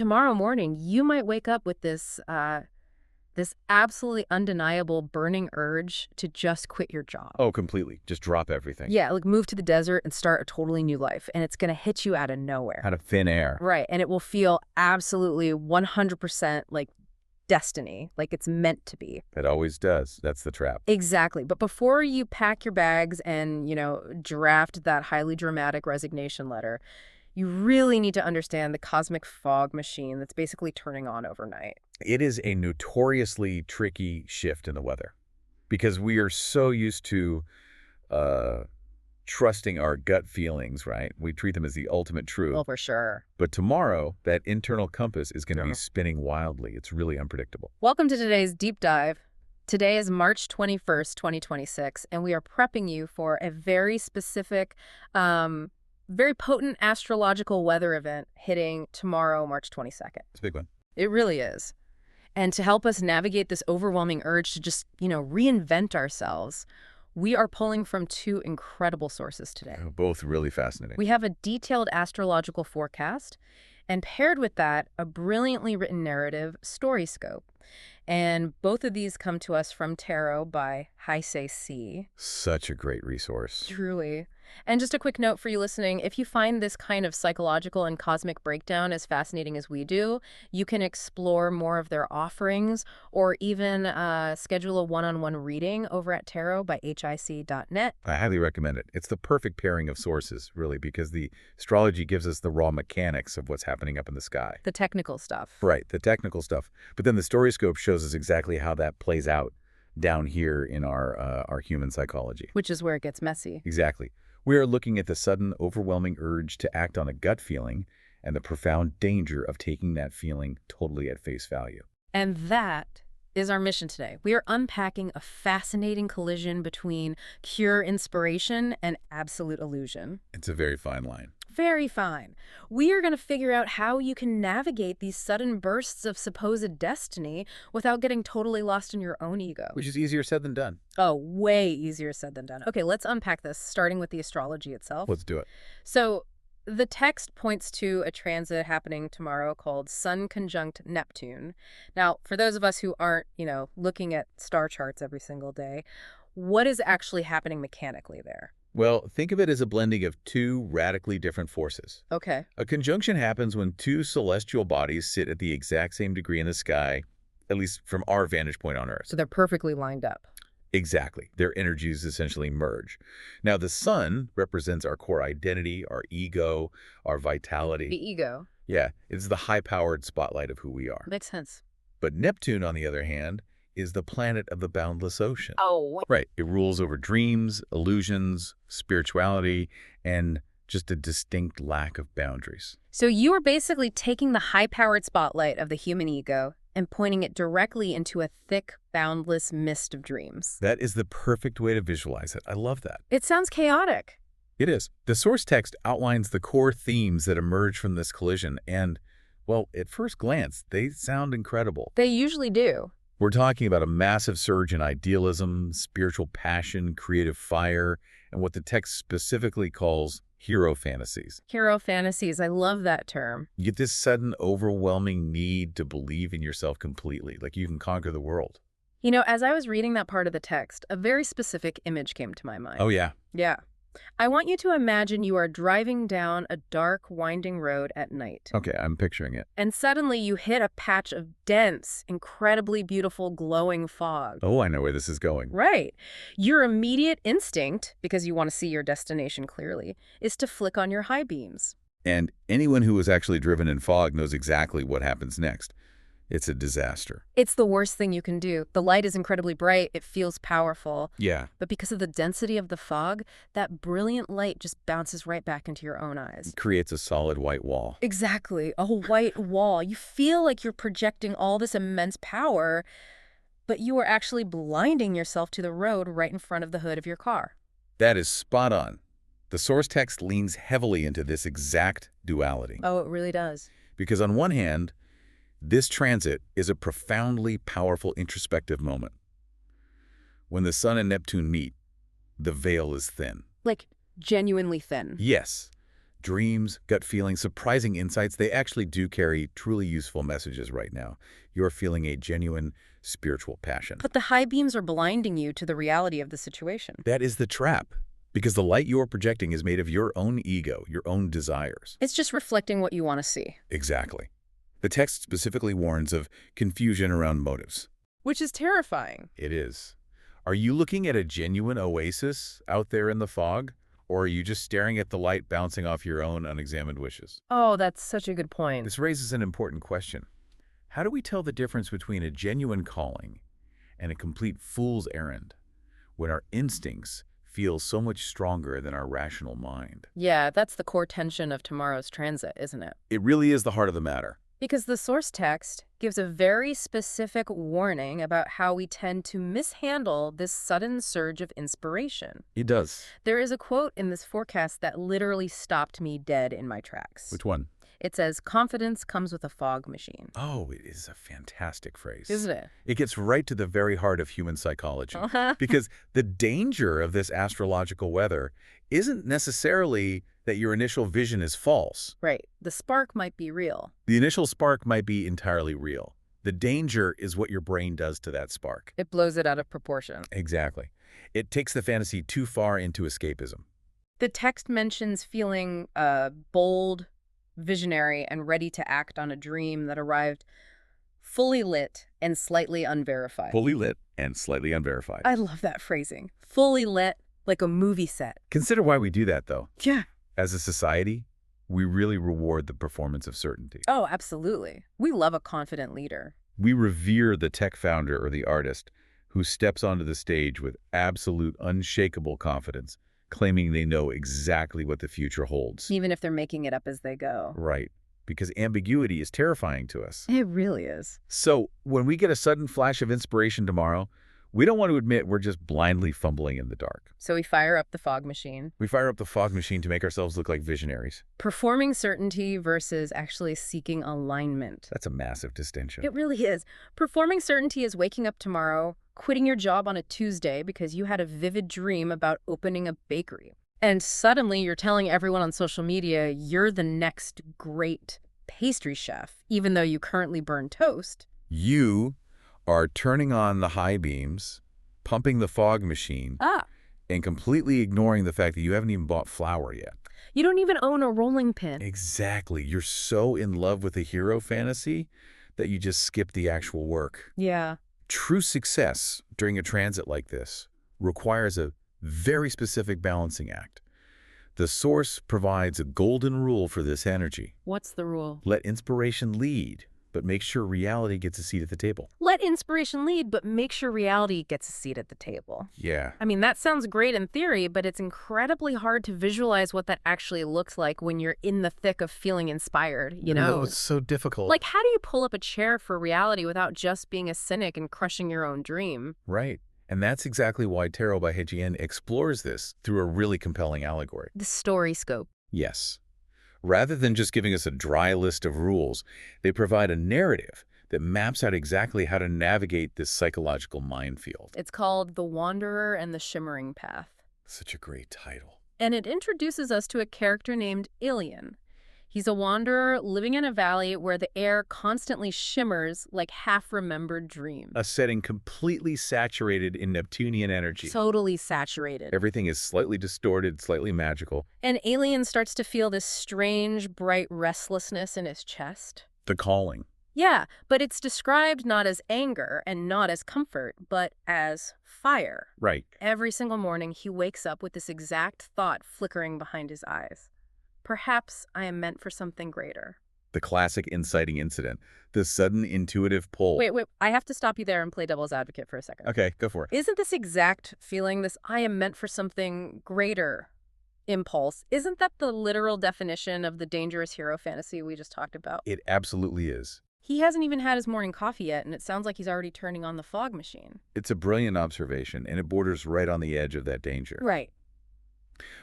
tomorrow morning, you might wake up with this absolutely undeniable burning urge to just quit your job. Oh, completely. Just drop everything. Yeah, like move to the desert and start a totally new life. And it's going to hit you out of nowhere. Out of thin air. Right. And it will feel absolutely 100% like destiny, like it's meant to be. It always does. That's the trap. Exactly. But before you pack your bags and, draft that highly dramatic resignation letter, you really need to understand the cosmic fog machine that's basically turning on overnight. It is a notoriously tricky shift in the weather because we are so used to trusting our gut feelings, right? We treat them as the ultimate truth. Well, for sure. But tomorrow, that internal compass is going to be spinning wildly. It's really unpredictable. Welcome to today's deep dive. Today is March 21st, 2026, and we are prepping you for a very specific, very potent astrological weather event hitting tomorrow, March 22nd. It's a big one. It really is. And to help us navigate this overwhelming urge to just, reinvent ourselves, we are pulling from two incredible sources today. Both really fascinating. We have a detailed astrological forecast, and paired with that, a brilliantly written narrative, StoryScope. And both of these come to us from Tarot by C. Such a great resource. Truly. And just a quick note for you listening, if you find this kind of psychological and cosmic breakdown as fascinating as we do, you can explore more of their offerings or even schedule a one-on-one reading over at tarot by hic.net. I highly recommend it. It's the perfect pairing of sources, really, because the astrology gives us the raw mechanics of what's happening up in the sky. The technical stuff. Right, the technical stuff. But then the StoryScope shows us exactly how that plays out down here in our human psychology. Which is where it gets messy. Exactly. We are looking at the sudden, overwhelming urge to act on a gut feeling and the profound danger of taking that feeling totally at face value. And that is our mission today. We are unpacking a fascinating collision between pure inspiration and absolute illusion. It's a very fine line. Very fine. We are going to figure out how you can navigate these sudden bursts of supposed destiny without getting totally lost in your own ego. Which is easier said than done. Oh, way easier said than done. Okay, let's unpack this, starting with the astrology itself. Let's do it. So the text points to a transit happening tomorrow called Sun conjunct Neptune. Now, for those of us who aren't, looking at star charts every single day, what is actually happening mechanically there? Well, think of it as a blending of two radically different forces. Okay. A conjunction happens when two celestial bodies sit at the exact same degree in the sky, at least from our vantage point on Earth. So they're perfectly lined up. Exactly. Their energies essentially merge. Now, the sun represents our core identity, our ego, our vitality. The ego. Yeah, it's the high-powered spotlight of who we are. Makes sense. But Neptune, on the other hand, is the planet of the boundless ocean. Oh. Right. It rules over dreams, illusions, spirituality, and just a distinct lack of boundaries. So you are basically taking the high-powered spotlight of the human ego and pointing it directly into a thick, boundless mist of dreams. That is the perfect way to visualize it. I love that. It sounds chaotic. It is. The source text outlines the core themes that emerge from this collision, and, well, at first glance, they sound incredible. They usually do. We're talking about a massive surge in idealism, spiritual passion, creative fire, and what the text specifically calls hero fantasies. Hero fantasies. I love that term. You get this sudden, overwhelming need to believe in yourself completely, like you can conquer the world. As I was reading that part of the text, a very specific image came to my mind. Oh, yeah. Yeah. I want you to imagine you are driving down a dark, winding road at night. Okay, I'm picturing it. And suddenly you hit a patch of dense, incredibly beautiful, glowing fog. Oh, I know where this is going. Right. Your immediate instinct, because you want to see your destination clearly, is to flick on your high beams. And anyone who has actually driven in fog knows exactly what happens next. It's a disaster. It's the worst thing you can do. The light is incredibly bright. It feels powerful. Yeah. But because of the density of the fog, that brilliant light just bounces right back into your own eyes. It creates a solid white wall. Exactly. A white wall. You feel like you're projecting all this immense power, but you are actually blinding yourself to the road right in front of the hood of your car. That is spot on. The source text leans heavily into this exact duality. Oh, it really does. Because on one hand, this transit is a profoundly powerful introspective moment. When the sun and Neptune meet, the veil is thin. Like, genuinely thin. Yes. Dreams, gut feelings, surprising insights, they actually do carry truly useful messages right now. You're feeling a genuine spiritual passion. But the high beams are blinding you to the reality of the situation. That is the trap, because the light you're projecting is made of your own ego, your own desires. It's just reflecting what you want to see. Exactly. The text specifically warns of confusion around motives. Which is terrifying. It is. Are you looking at a genuine oasis out there in the fog? Or are you just staring at the light bouncing off your own unexamined wishes? Oh, that's such a good point. This raises an important question. How do we tell the difference between a genuine calling and a complete fool's errand when our instincts feel so much stronger than our rational mind? Yeah, that's the core tension of tomorrow's transit, isn't it? It really is the heart of the matter. Because the source text gives a very specific warning about how we tend to mishandle this sudden surge of inspiration. It does. There is a quote in this forecast that literally stopped me dead in my tracks. Which one? It says, "Confidence comes with a fog machine." Oh, it is a fantastic phrase. Isn't it? It gets right to the very heart of human psychology. Because the danger of this astrological weather isn't necessarily that your initial vision is false. Right. The spark might be real. The initial spark might be entirely real. The danger is what your brain does to that spark. It blows it out of proportion. Exactly. It takes the fantasy too far into escapism. The text mentions feeling bold, visionary, and ready to act on a dream that arrived fully lit and slightly unverified. Fully lit and slightly unverified. I love that phrasing. Fully lit, like a movie set. Consider why we do that, though. Yeah. As a society, we really reward the performance of certainty. Oh, absolutely. We love a confident leader. We revere the tech founder or the artist who steps onto the stage with absolute, unshakable confidence, claiming they know exactly what the future holds. Even if they're making it up as they go. Right. Because ambiguity is terrifying to us. It really is. So when we get a sudden flash of inspiration tomorrow, we don't want to admit we're just blindly fumbling in the dark. So we fire up the fog machine. We fire up the fog machine to make ourselves look like visionaries. Performing certainty versus actually seeking alignment. That's a massive distinction. It really is. Performing certainty is waking up tomorrow, quitting your job on a Tuesday because you had a vivid dream about opening a bakery. And suddenly you're telling everyone on social media you're the next great pastry chef, even though you currently burn toast. You are turning on the high beams, pumping the fog machine, and completely ignoring the fact that you haven't even bought flour yet. You don't even own a rolling pin. Exactly. You're so in love with the hero fantasy that you just skip the actual work. Yeah. True success during a transit like this requires a very specific balancing act. The source provides a golden rule for this energy. What's the rule? Let inspiration lead, but make sure reality gets a seat at the table. Let inspiration lead, but make sure reality gets a seat at the table. Yeah. I mean, that sounds great in theory, but it's incredibly hard to visualize what that actually looks like when you're in the thick of feeling inspired, you know? No, it's so difficult. Like, how do you pull up a chair for reality without just being a cynic and crushing your own dream? Right. And that's exactly why Tarot by Heijian explores this through a really compelling allegory. The StoryScope. Yes. Rather than just giving us a dry list of rules, they provide a narrative that maps out exactly how to navigate this psychological minefield. It's called The Wanderer and the Shimmering Path. Such a great title. And it introduces us to a character named Elian. He's a wanderer living in a valley where the air constantly shimmers like half-remembered dreams. A setting completely saturated in Neptunian energy. Totally saturated. Everything is slightly distorted, slightly magical. And Elian starts to feel this strange, bright restlessness in his chest. The calling. Yeah, but it's described not as anger and not as comfort, but as fire. Right. Every single morning, he wakes up with this exact thought flickering behind his eyes. Perhaps I am meant for something greater. The classic inciting incident. The sudden intuitive pull. Wait, I have to stop you there and play devil's advocate for a second. Okay, go for it. Isn't this exact feeling, this I am meant for something greater impulse, isn't that the literal definition of the dangerous hero fantasy we just talked about? It absolutely is. He hasn't even had his morning coffee yet, and it sounds like he's already turning on the fog machine. It's a brilliant observation, and it borders right on the edge of that danger. Right.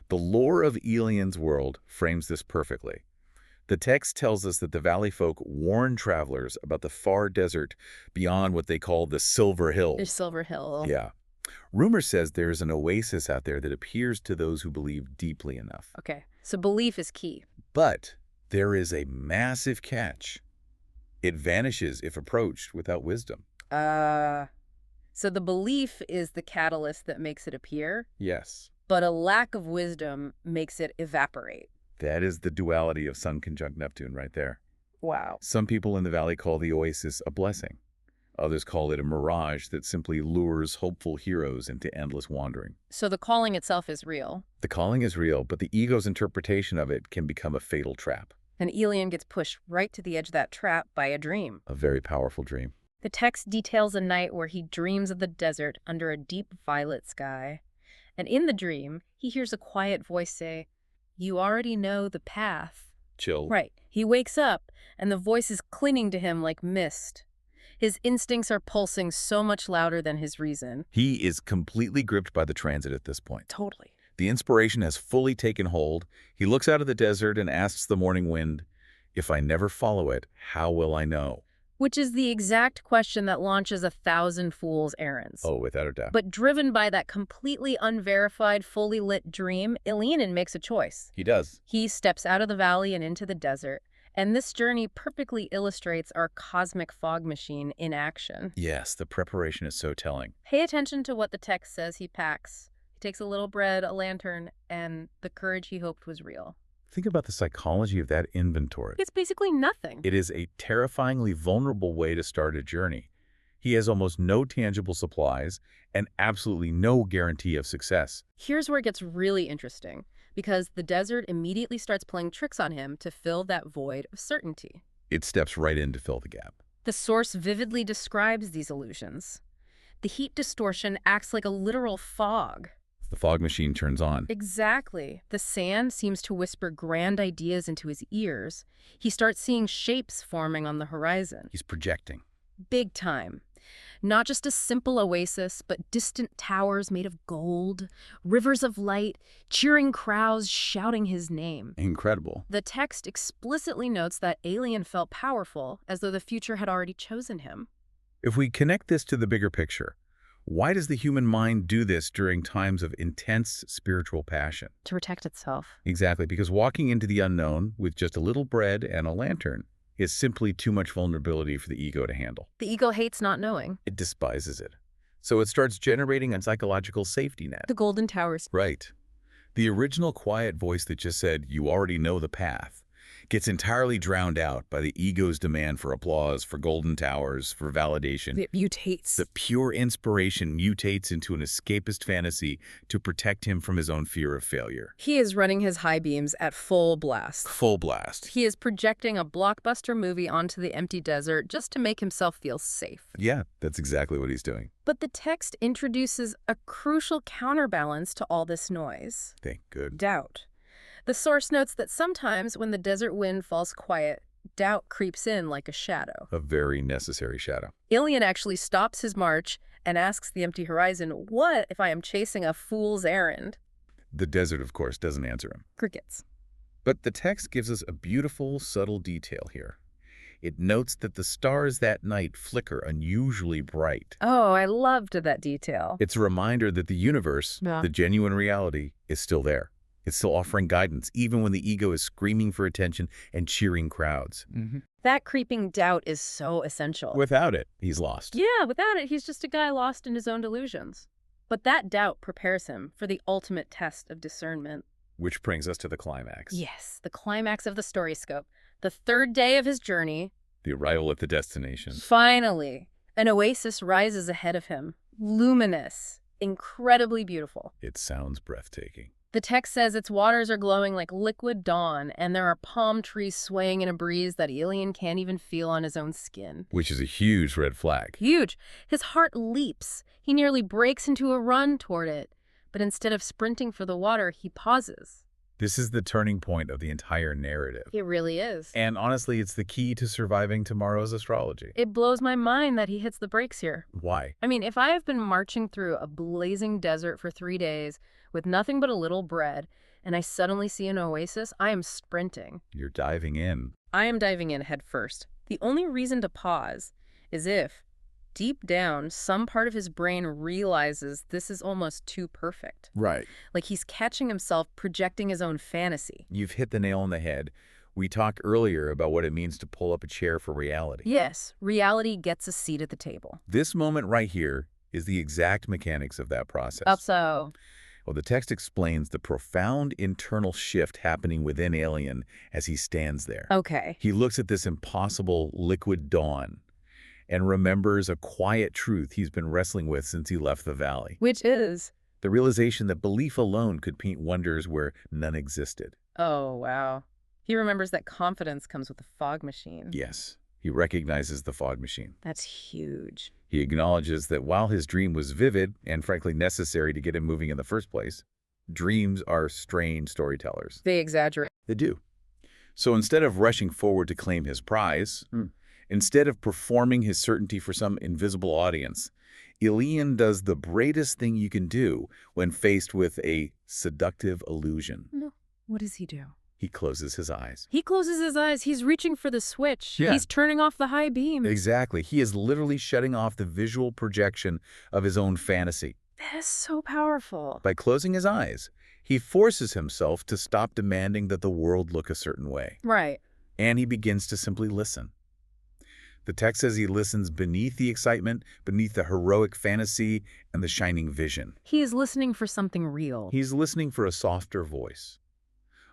The lore of Elian's world frames this perfectly. The text tells us that the valley folk warn travelers about the far desert beyond what they call the Silver Hills. There's Silver Hill. Yeah. Rumor says there's an oasis out there that appears to those who believe deeply enough. Okay, so belief is key. But there is a massive catch. It vanishes if approached without wisdom. So the belief is the catalyst that makes it appear, Yes. but a lack of wisdom makes it evaporate. That is the duality of Sun conjunct Neptune right there. Wow. Some people in the valley call the oasis a blessing. Others call it a mirage that simply lures hopeful heroes into endless wandering. So the calling itself is real, The calling is real, but the ego's interpretation of it can become a fatal trap. and Elian gets pushed right to the edge of that trap by a dream. A very powerful dream. The text details a night where he dreams of the desert under a deep violet sky. And in the dream, he hears a quiet voice say, "You already know the path." Chill. Right. He wakes up, and the voice is clinging to him like mist. His instincts are pulsing so much louder than his reason. He is completely gripped by the transit at this point. Totally. The inspiration has fully taken hold. He looks out of the desert and asks the morning wind, "If I never follow it, how will I know?" Which is the exact question that launches 1,000 fool's errands. Oh, without a doubt. But driven by that completely unverified, fully lit dream, Elian makes a choice. He does. He steps out of the valley and into the desert. And this journey perfectly illustrates our cosmic fog machine in action. Yes, the preparation is so telling. Pay attention to what the text says he packs. He takes a little bread, a lantern, and the courage he hoped was real. Think about the psychology of that inventory. It's basically nothing. It is a terrifyingly vulnerable way to start a journey. He has almost no tangible supplies and absolutely no guarantee of success. Here's where it gets really interesting, because the desert immediately starts playing tricks on him to fill that void of certainty. It steps right in to fill the gap. The source vividly describes these illusions. The heat distortion acts like a literal fog. The fog machine turns on. Exactly. The sand seems to whisper grand ideas into his ears. He starts seeing shapes forming on the horizon. He's projecting. Big time. Not just a simple oasis, but distant towers made of gold, rivers of light, cheering crowds shouting his name. Incredible. The text explicitly notes that Elian felt powerful, as though the future had already chosen him. If we connect this to the bigger picture, why does the human mind do this during times of intense spiritual passion? To protect itself. Exactly, because walking into the unknown with just a little bread and a lantern is simply too much vulnerability for the ego to handle. The ego hates not knowing. It despises it. So it starts generating a psychological safety net. The golden towers. Right. The original quiet voice that just said, "You already know the path," gets entirely drowned out by the ego's demand for applause, for golden towers, for validation. It mutates. The pure inspiration mutates into an escapist fantasy to protect him from his own fear of failure. He is running his high beams at full blast. Full blast. He is projecting a blockbuster movie onto the empty desert just to make himself feel safe. Yeah, that's exactly what he's doing. But the text introduces a crucial counterbalance to all this noise. Thank good. Doubt. The source notes that sometimes when the desert wind falls quiet, doubt creeps in like a shadow. A very necessary shadow. Elian actually stops his march and asks the empty horizon, "What if I am chasing a fool's errand?" The desert, of course, doesn't answer him. Crickets. But the text gives us a beautiful, subtle detail here. It notes that the stars that night flicker unusually bright. Oh, I loved that detail. It's a reminder that the universe, Yeah. the genuine reality, is still there. It's still offering guidance, even when the ego is screaming for attention and cheering crowds. That creeping doubt is so essential. Without it, he's lost. Yeah, without it, he's just a guy lost in his own delusions. But that doubt prepares him for the ultimate test of discernment. Which brings us to the climax. Yes, the climax of the StoryScope. The third day of his journey. The arrival at the destination. Finally, an oasis rises ahead of him. Luminous. Incredibly beautiful. It sounds breathtaking. The text says its waters are glowing like liquid dawn, and there are palm trees swaying in a breeze that Elian can't even feel on his own skin. Which is a huge red flag. Huge. His heart leaps. He nearly breaks into a run toward it. But instead of sprinting for the water, he pauses. This is the turning point of the entire narrative. It really is. And honestly, it's the key to surviving tomorrow's astrology. It blows my mind that he hits the brakes here. Why? I mean, if I have been marching through a blazing desert for 3 days with nothing but a little bread, and I suddenly see an oasis, I am sprinting. You're diving in. I am diving in head first. The only reason to pause is if deep down, some part of his brain realizes this is almost too perfect. Right. Like he's catching himself projecting his own fantasy. You've hit the nail on the head. We talked earlier about what it means to pull up a chair for reality. Yes, reality gets a seat at the table. This moment right here is the exact mechanics of that process. Up so. Well, the text explains the profound internal shift happening within Elian as he stands there. Okay. He looks at this impossible liquid dawn and remembers a quiet truth he's been wrestling with since he left the valley. Which is? The realization that belief alone could paint wonders where none existed. Oh, wow. He remembers that confidence comes with the fog machine. Yes, he recognizes the fog machine. That's huge. He acknowledges that while his dream was vivid and frankly necessary to get him moving in the first place, dreams are strained storytellers. They exaggerate. They do. So instead of rushing forward to claim his prize, instead of performing his certainty for some invisible audience, Elian does the bravest thing you can do when faced with a seductive illusion. No. What does he do? He closes his eyes. He closes his eyes. He's reaching for the switch. Yeah. He's turning off the high beam. Exactly. He is literally shutting off the visual projection of his own fantasy. That is so powerful. By closing his eyes, he forces himself to stop demanding that the world look a certain way. Right. And he begins to simply listen. The text says he listens beneath the excitement, beneath the heroic fantasy, and the shining vision. He is listening for something real. He's listening for a softer voice.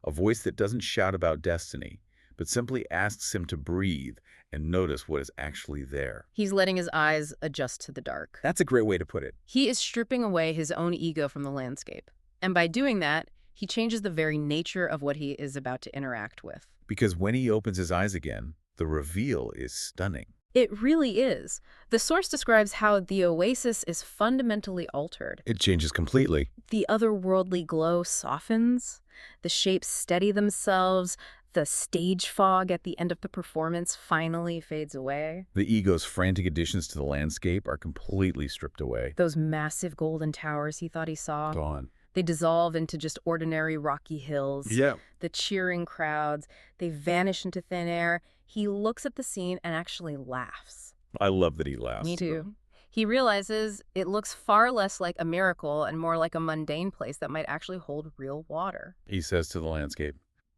A voice that doesn't shout about destiny, but simply asks him to breathe and notice what is actually there. He's letting his eyes adjust to the dark. That's a great way to put it. He is stripping away his own ego from the landscape. And by doing that, he changes the very nature of what he is about to interact with. Because when he opens his eyes again, the reveal is stunning. It really is. The source describes how the oasis is fundamentally altered. It changes completely. The otherworldly glow softens, the shapes steady themselves, the stage fog at the end of the performance finally fades away. The ego's frantic additions to the landscape are completely stripped away. Those massive golden towers he thought he saw, Gone. they dissolve into just ordinary rocky hills. Yeah. The cheering crowds, they vanish into thin air. He looks at the scene and actually laughs. I love that he laughs. Me too. He realizes it looks far less like a miracle and more like a mundane place that might actually hold real water. He says to the landscape,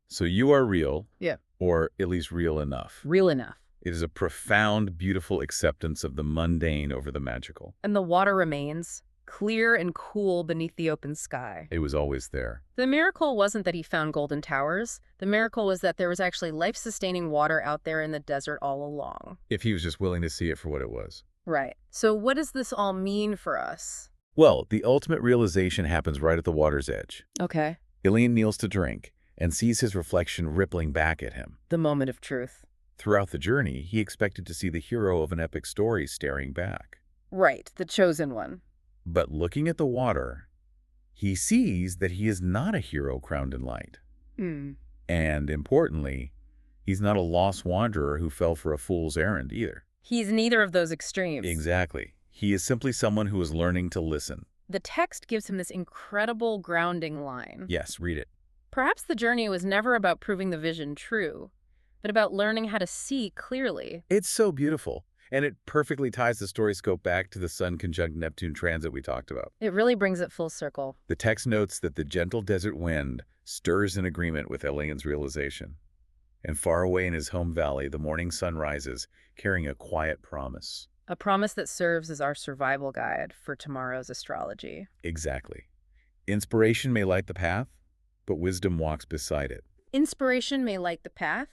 so you are real. Yeah. Or at least real enough. Real enough. It is a profound, beautiful acceptance of the mundane over the magical. And the water remains, clear and cool beneath the open sky. It was always there. The miracle wasn't that he found golden towers. The miracle was that there was actually life-sustaining water out there in the desert all along. If he was just willing to see it for what it was. Right. So what does this all mean for us? Well, the ultimate realization happens right at the water's edge. Okay. Elian kneels to drink and sees his reflection rippling back at him. The moment of truth. Throughout the journey, he expected to see the hero of an epic story staring back. Right, the chosen one. But looking at the water, he sees that he is not a hero crowned in light. And importantly, he's not a lost wanderer who fell for a fool's errand either. He's neither of those extremes. Exactly. He is simply someone who is learning to listen. The text gives him this incredible grounding line. Yes, read it. Perhaps the journey was never about proving the vision true, but about learning how to see clearly. It's so beautiful. And it perfectly ties the StoryScope back to the Sun conjunct Neptune transit we talked about. It really brings it full circle. The text notes that the gentle desert wind stirs in agreement with Elian's realization. And far away in his home valley, the morning sun rises, carrying a quiet promise. A promise that serves as our survival guide for tomorrow's astrology. Exactly. Inspiration may light the path, but wisdom walks beside it. Inspiration may light the path,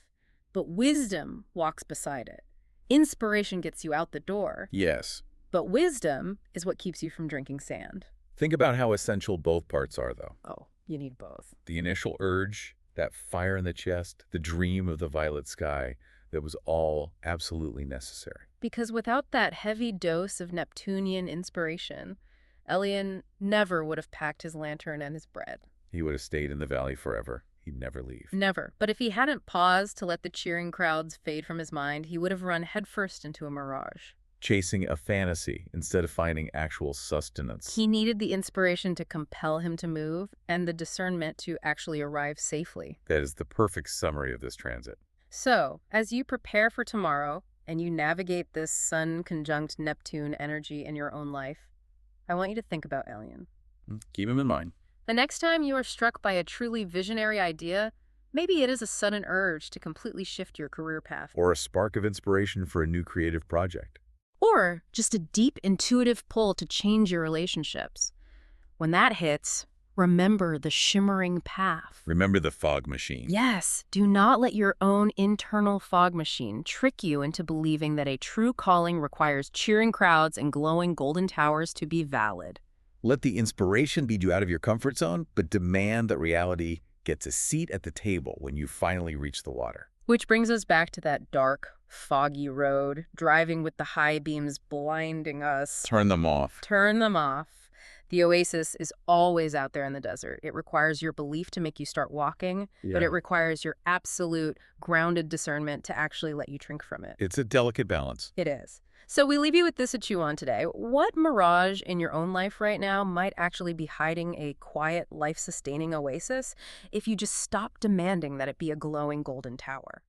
but wisdom walks beside it. Inspiration gets you out the door. Yes. But wisdom is what keeps you from drinking sand. Think about how essential both parts are, though. Oh, you need both. The initial urge, that fire in the chest, the dream of the violet sky, that was all absolutely necessary. Because without that heavy dose of Neptunian inspiration, Elian never would have packed his lantern and his bread. He would have stayed in the valley forever. He'd never leave. Never. But if he hadn't paused to let the cheering crowds fade from his mind, he would have run headfirst into a mirage. Chasing a fantasy instead of finding actual sustenance. He needed the inspiration to compel him to move and the discernment to actually arrive safely. That is the perfect summary of this transit. So, as you prepare for tomorrow and you navigate this Sun conjunct Neptune energy in your own life, I want you to think about Elian. Keep him in mind. The next time you are struck by a truly visionary idea, maybe it is a sudden urge to completely shift your career path. Or a spark of inspiration for a new creative project. Or just a deep intuitive pull to change your relationships. When that hits, remember the shimmering path. Remember the fog machine. Yes, do not let your own internal fog machine trick you into believing that a true calling requires cheering crowds and glowing golden towers to be valid. Let the inspiration lead you out of your comfort zone, but demand that reality gets a seat at the table when you finally reach the water. Which brings us back to that dark, foggy road, driving with the high beams blinding us. Turn them off. Turn them off. The oasis is always out there in the desert. It requires your belief to make you start walking, but it requires your absolute grounded discernment to actually let you drink from it. It's a delicate balance. It is. So we leave you with this to chew on today. What mirage in your own life right now might actually be hiding a quiet, life-sustaining oasis if you just stop demanding that it be a glowing golden tower?